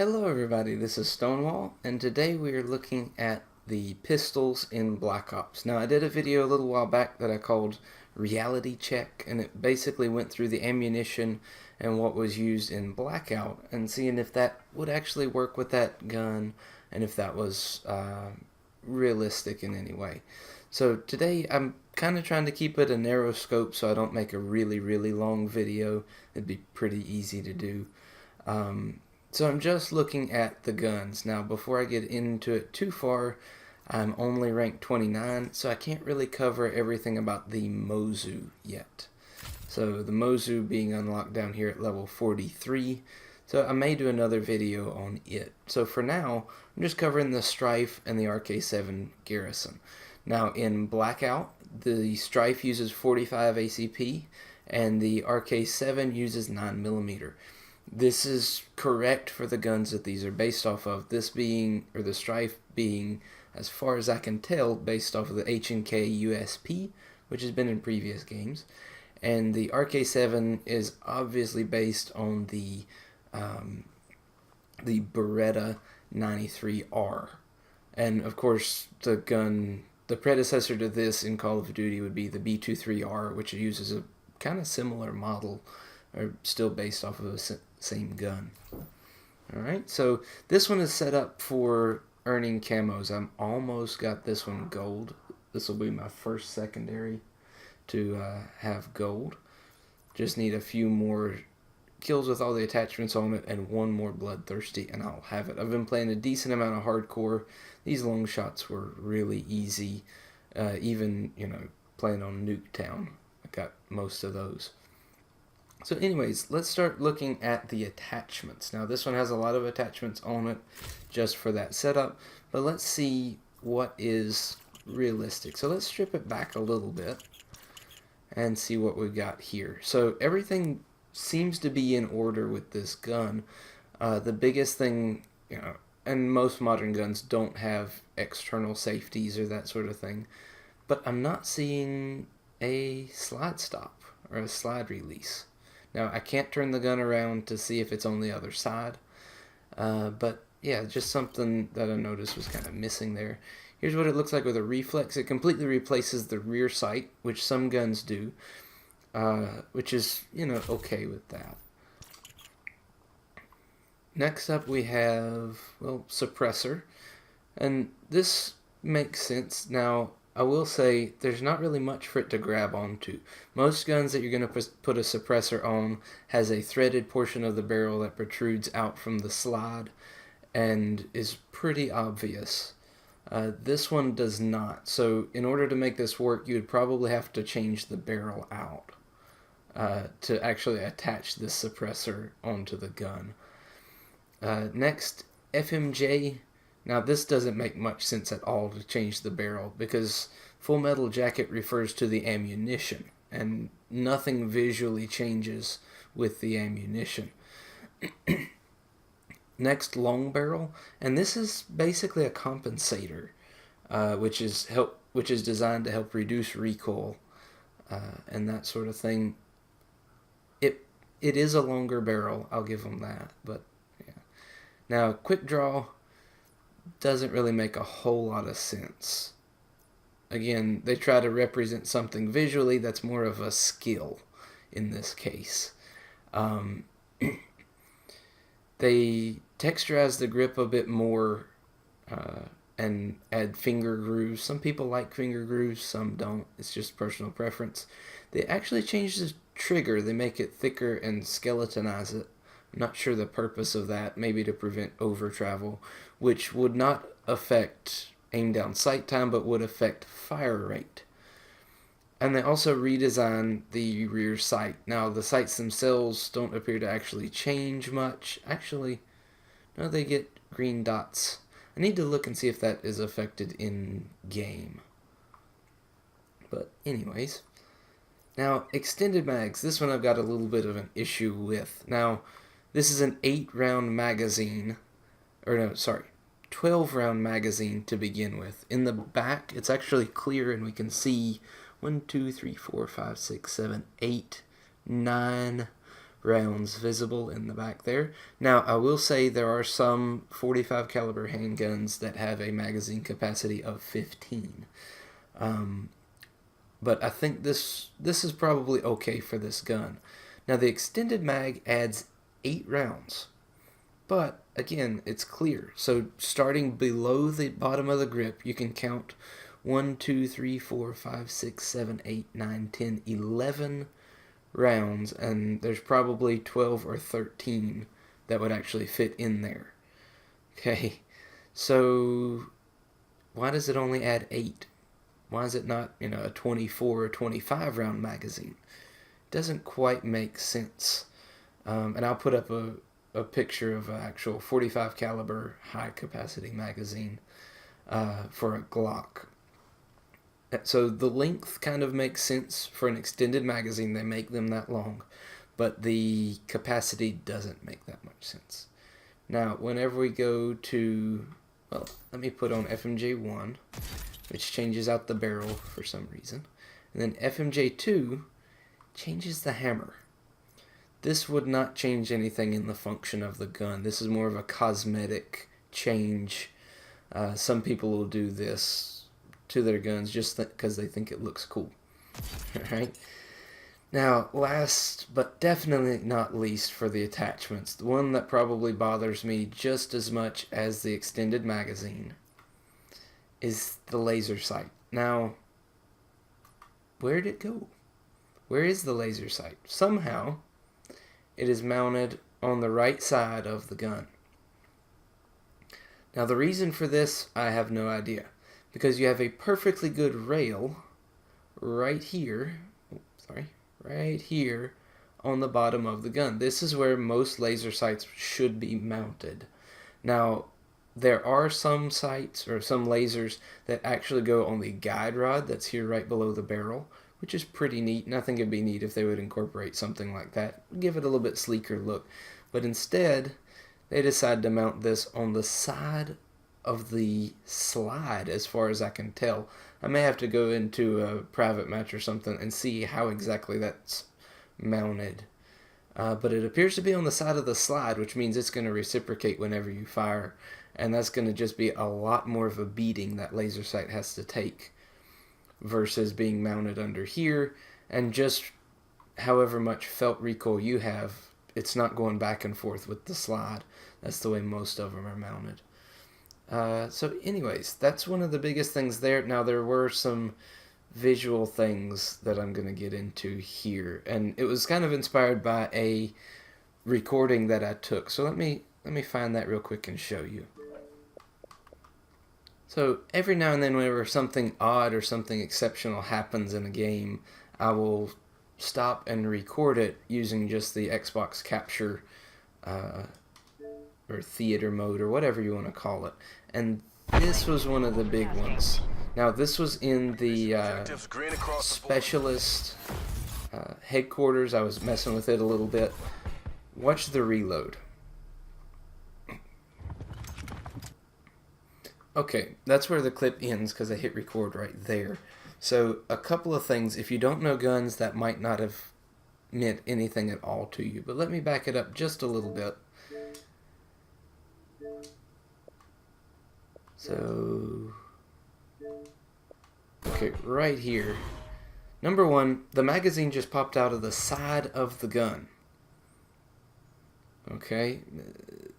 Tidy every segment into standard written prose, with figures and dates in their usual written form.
Hello everybody, this is Stonewall, and today we are looking at the pistols in Black Ops. Now I did a video a little while back that I called Reality Check, and it basically went through the ammunition and what was used in Blackout, and seeing if that would actually work with that gun, and if that was realistic in any way. So today I'm kind of trying to keep it a narrow scope so I don't make a really long video. It'd be pretty easy to do. So I'm just looking at the guns. Now, before I get into it too far, I'm only ranked 29, so I can't really cover everything about the Mozu yet. So the Mozu being unlocked down here at level 43, so I may do another video on it. So for now, I'm just covering the Strife and the RK7 Garrison. Now in Blackout, the Strife uses 45 ACP, and the RK7 uses 9mm. This is correct for the guns that these are based off of. This being, or the Strife being, as far as I can tell, based off of the H&K USP, which has been in previous games. And the RK7 is obviously based on the Beretta 93R. And of course, the predecessor to this in Call of Duty would be the B23R, which uses a kind of similar model, or still based off of the same gun. Alright, so this one is set up for earning camos. I'm almost got this one gold. This will be my first secondary to have gold. Just need a few more kills with all the attachments on it and one more bloodthirsty and I'll have it. I've been playing a decent amount of hardcore. These long shots were really easy. Even, playing on Nuketown, I got most of those. So anyways, let's start looking at the attachments. Now this one has a lot of attachments on it just for that setup, but let's see what is realistic. So let's strip it back a little bit and see what we've got here. So everything seems to be in order with this gun. The biggest thing, and most modern guns don't have external safeties or that sort of thing, but I'm not seeing a slide stop or a slide release. Now, I can't turn the gun around to see if it's on the other side, but yeah, just something that I noticed was kind of missing there. Here's what it looks like with a reflex. It completely replaces the rear sight, which some guns do, which is, okay with that. Next up we have, suppressor, and this makes sense. Now, I will say there's not really much for it to grab onto. Most guns that you're going to put a suppressor on has a threaded portion of the barrel that protrudes out from the slide and is pretty obvious. This one does not. So in order to make this work, you would probably have to change the barrel out to actually attach this suppressor onto the gun. Next, FMJ. Now this doesn't make much sense at all to change the barrel because Full Metal Jacket refers to the ammunition and nothing visually changes with the ammunition. Next, long barrel, and this is basically a compensator, which is designed to help reduce recoil and that sort of thing. It is a longer barrel, I'll give them that, but yeah. Now, quick draw doesn't really make a whole lot of sense. Again, they try to represent something visually that's more of a skill in this case. They texturize the grip a bit more and add finger grooves. Some people like finger grooves, some don't. It's just personal preference. They actually change the trigger. They make it thicker and skeletonize it. I'm not sure the purpose of that, maybe to prevent over travel, which would not affect aim down sight time, but would affect fire rate. And they also redesign the rear sight. Now, the sights themselves don't appear to actually change much. Actually, no, they get green dots. I need to look and see if that is affected in game. But anyways. Now, extended mags. This one I've got a little bit of an issue with. Now, this is an 8-round magazine. 12-round magazine to begin with. In the back, it's actually clear and we can see 1, 2, 3, 4, 5, 6, 7, 8, 9 rounds visible in the back there. Now, I will say there are some 45 caliber handguns that have a magazine capacity of 15. But I think this is probably okay for this gun. Now, the extended mag adds 8 rounds. But, again, it's clear. So, starting below the bottom of the grip, you can count 1, 2, 3, 4, 5, 6, 7, 8, 9, 10, 11 rounds, and there's probably 12 or 13 that would actually fit in there. Okay, so why does it only add 8? Why is it not, a 24 or 25 round magazine? Doesn't quite make sense. And I'll put up a picture of an actual 45 caliber high capacity magazine for a Glock. So the length kind of makes sense for an extended magazine. They make them that long, but the capacity doesn't make that much sense. Now, whenever we go to, well, let me put on FMJ1, which changes out the barrel for some reason, and then FMJ2 changes the hammer. This would not change anything in the function of the gun. This is more of a cosmetic change. Some people will do this to their guns just because they think it looks cool. Right? Now, last but definitely not least for the attachments, the one that probably bothers me just as much as the extended magazine is the laser sight. Now, where'd it go? Where is the laser sight? Somehow, it is mounted on the right side of the gun. Now, the reason for this, I have no idea. Because you have a perfectly good rail right here, right here on the bottom of the gun. This is where most laser sights should be mounted. Now, there are some sights or some lasers that actually go on the guide rod that's here right below the barrel, which is pretty neat, and I think it'd be neat if they would incorporate something like that, give it a little bit sleeker look. But instead, they decided to mount this on the side of the slide, as far as I can tell. I may have to go into a private match or something and see how exactly that's mounted. But it appears to be on the side of the slide, which means it's going to reciprocate whenever you fire, and that's going to just be a lot more of a beating that laser sight has to take versus being mounted under here, and just however much felt recoil you have, it's not going back and forth with the slide. That's the way most of them are mounted. So anyways, that's one of the biggest things there. Now, there were some visual things that I'm going to get into here, and it was kind of inspired by a recording that I took. So let me find that real quick and show you. So every now and then, whenever something odd or something exceptional happens in a game, I will stop and record it using just the Xbox capture or theater mode or whatever you want to call it. And this was one of the big ones. Now, this was in the specialist headquarters. I was messing with it a little bit. Watch the reload. Okay, that's where the clip ends because I hit record right there. So, a couple of things. If you don't know guns, that might not have meant anything at all to you. But let me back it up just a little bit. So, okay, right here. Number one, the magazine just popped out of the side of the gun. Okay,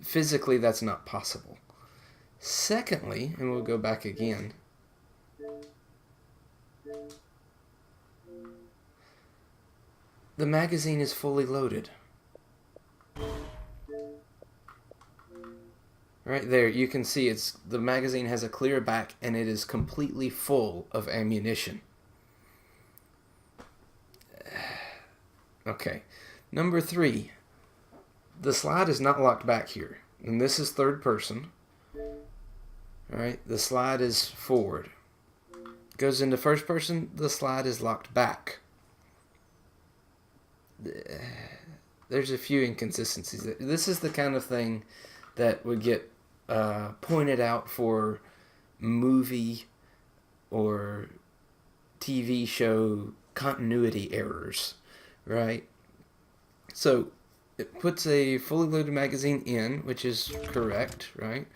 physically that's not possible. Secondly, and we'll go back again. The magazine is fully loaded. Right there, you can see the magazine has a clear back and it is completely full of ammunition. Okay, number 3, the slide is not locked back here, and this is third person. All right, the slide is forward. Goes into first person, the slide is locked back. There's a few inconsistencies. This is the kind of thing that would get pointed out for movie or TV show continuity errors, right? So it puts a fully loaded magazine in, which is correct, right?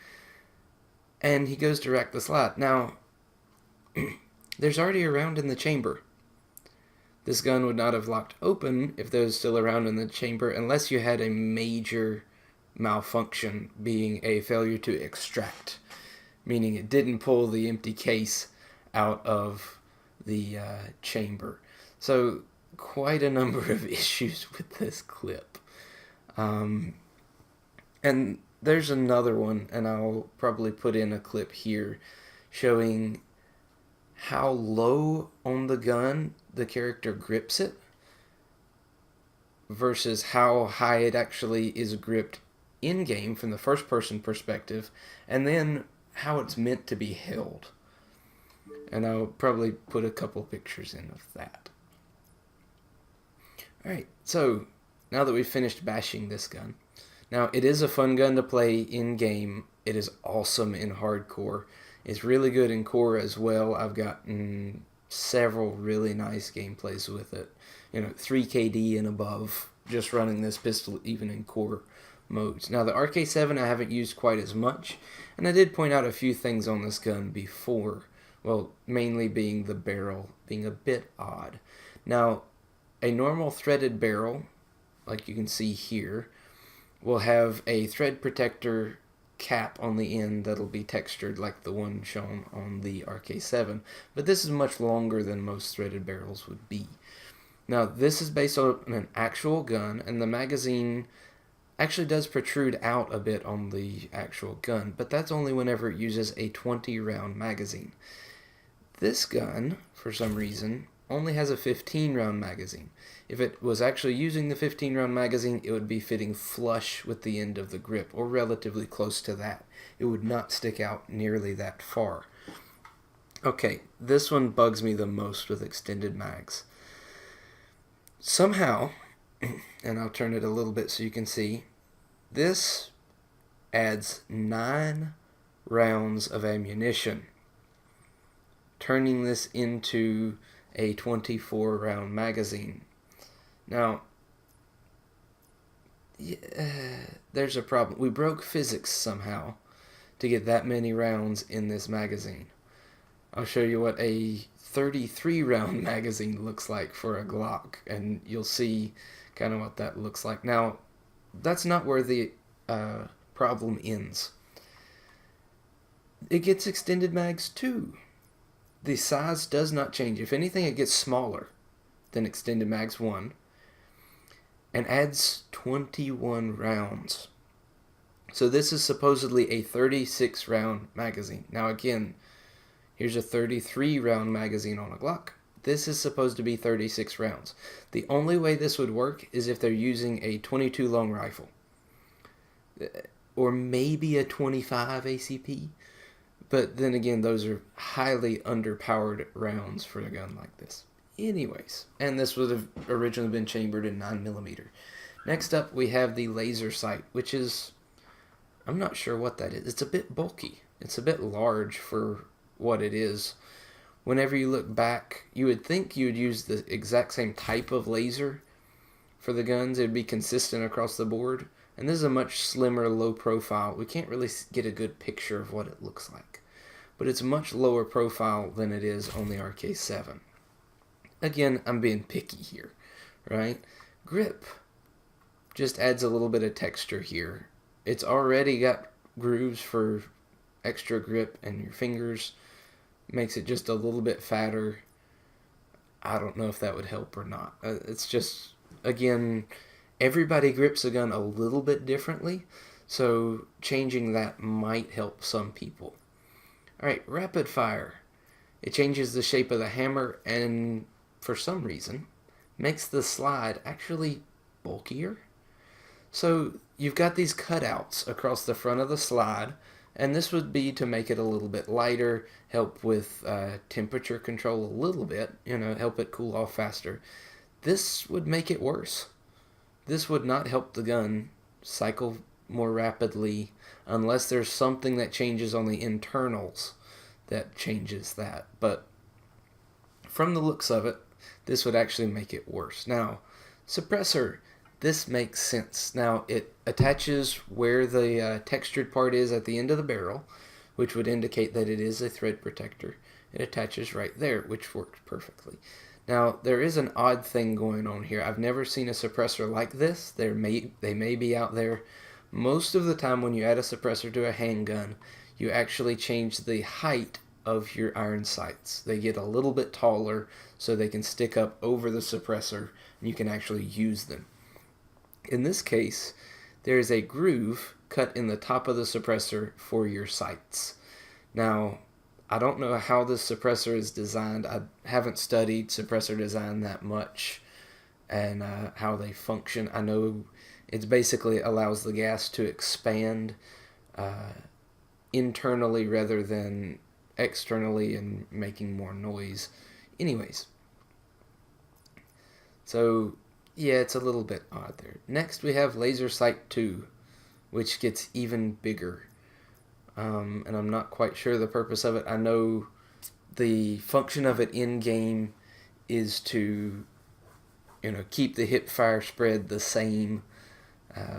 And he goes to rack the slide. Now, there's already a round in the chamber. This gun would not have locked open if there was still a round in the chamber unless you had a major malfunction, being a failure to extract, meaning it didn't pull the empty case out of the chamber. So quite a number of issues with this clip. And there's another one, and I'll probably put in a clip here showing how low on the gun the character grips it versus how high it actually is gripped in-game from the first-person perspective, and then how it's meant to be held. And I'll probably put a couple pictures in of that. Alright, so now that we've finished bashing this gun, now it is a fun gun to play in-game. It is awesome in hardcore. It's really good in core as well. I've gotten several really nice gameplays with it. 3 KD and above, just running this pistol even in core modes. Now the RK7 I haven't used quite as much, and I did point out a few things on this gun before. Well, mainly being the barrel being a bit odd. Now, a normal threaded barrel, like you can see here, will have a thread protector cap on the end that'll be textured like the one shown on the RK7, but this is much longer than most threaded barrels would be. Now, this is based on an actual gun, and the magazine actually does protrude out a bit on the actual gun, but that's only whenever it uses a 20-round magazine. This gun, for some reason, only has a 15-round magazine. If it was actually using the 15-round magazine, it would be fitting flush with the end of the grip, or relatively close to that. It would not stick out nearly that far. Okay, this one bugs me the most with extended mags. Somehow, and I'll turn it a little bit so you can see, this adds 9 rounds of ammunition, turning this into a 24-round magazine. Now, there's a problem. We broke physics somehow to get that many rounds in this magazine. I'll show you what a 33-round magazine looks like for a Glock, and you'll see kind of what that looks like. Now, that's not where the problem ends. It gets extended mags too. The size does not change. If anything, it gets smaller than extended mags 1 and adds 21 rounds. So this is supposedly a 36-round magazine. Now again, here's a 33-round magazine on a Glock. This is supposed to be 36 rounds. The only way this would work is if they're using a 22 long rifle, or maybe a 25 ACP. But then again, those are highly underpowered rounds for a gun like this. Anyways, and this would have originally been chambered in 9mm. Next up, we have the laser sight, which is, I'm not sure what that is. It's a bit bulky. It's a bit large for what it is. Whenever you look back, you would think you would use the exact same type of laser for the guns. It would be consistent across the board. And this is a much slimmer, low profile. We can't really get a good picture of what it looks like. But it's much lower profile than it is on the RK7. Again, I'm being picky here, right? Grip just adds a little bit of texture here. It's already got grooves for extra grip in your fingers. Makes it just a little bit fatter. I don't know if that would help or not. It's just, again, everybody grips a gun a little bit differently, so changing that might help some people. Alright, rapid fire. It changes the shape of the hammer and, for some reason, makes the slide actually bulkier. So you've got these cutouts across the front of the slide, and this would be to make it a little bit lighter, help with temperature control a little bit, help it cool off faster. This would make it worse. This would not help the gun cycle more rapidly unless there's something that changes on the internals that changes that. But from the looks of it, this would actually make it worse. Now, suppressor. this makes sense. Now, it attaches where the textured part is at the end of the barrel, which would indicate that it is a thread protector. It attaches right there, which works perfectly. Now, there is an odd thing going on here. I've never seen a suppressor like this. They may be out there. Most of the time when you add a suppressor to a handgun, you actually change the height of your iron sights. They get a little bit taller so they can stick up over the suppressor and you can actually use them. In this case, there is a groove cut in the top of the suppressor for your sights. Now, I don't know how this suppressor is designed. I haven't studied suppressor design that much and how they function. I know it basically allows the gas to expand internally rather than externally and making more noise. Anyways, so yeah, it's a little bit odd there. Next we have Laser Sight 2, which gets even bigger. And I'm not quite sure the purpose of it. I know the function of it in game is to, keep the hip fire spread the same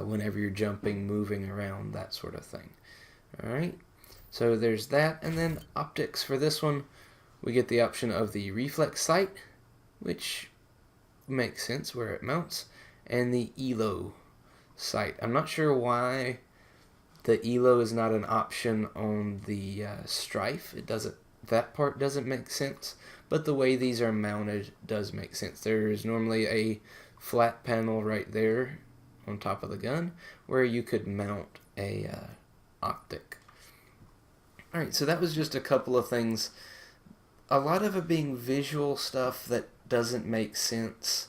whenever you're jumping, moving around, that sort of thing. Alright, so there's that. And then optics for this one, we get the option of the reflex sight, which makes sense where it mounts, and the ELO sight. I'm not sure why the ELO is not an option on the Strife. That part doesn't make sense, but the way these are mounted does make sense. There is normally a flat panel right there on top of the gun where you could mount a optic. Alright, so that was just a couple of things. A lot of it being visual stuff that doesn't make sense.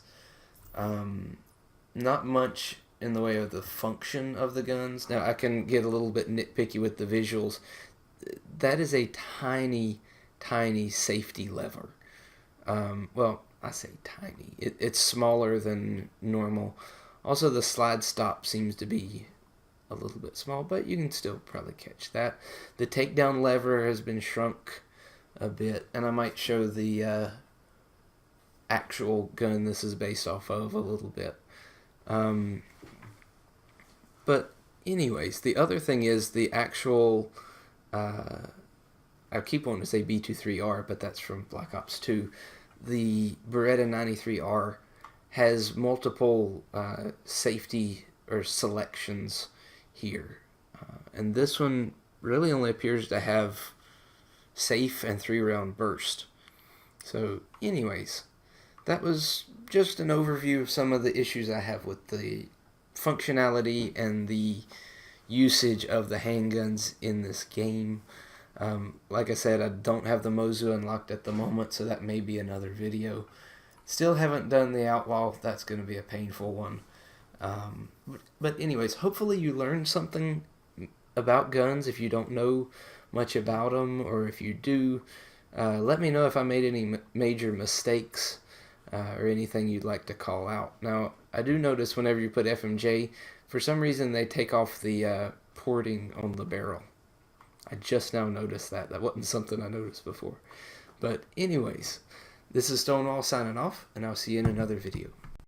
Not much in the way of the function of the guns. Now, I can get a little bit nitpicky with the visuals. That is a tiny, tiny safety lever. Well, I say tiny. It's smaller than normal. Also, the slide stop seems to be a little bit small, but you can still probably catch that. The takedown lever has been shrunk a bit, and I might show the actual gun this is based off of a little bit. But anyways, the other thing is the actual, I keep wanting to say B23R, but that's from Black Ops 2. The Beretta 93R has multiple safety or selections here. And this one really only appears to have safe and 3-round burst. So anyways, that was just an overview of some of the issues I have with the functionality and the usage of the handguns in this game. Like I said, I don't have the Mozu unlocked at the moment, so that may be another video. Still haven't done the Outlaw. That's going to be a painful one. But anyways, hopefully you learned something about guns if you don't know much about them, or if you do. Let me know if I made any major mistakes or anything you'd like to call out. Now, I do notice whenever you put FMJ, for some reason they take off the porting on the barrel. I just now noticed that. That wasn't something I noticed before. But anyways, this is Stonewall signing off, and I'll see you in another video.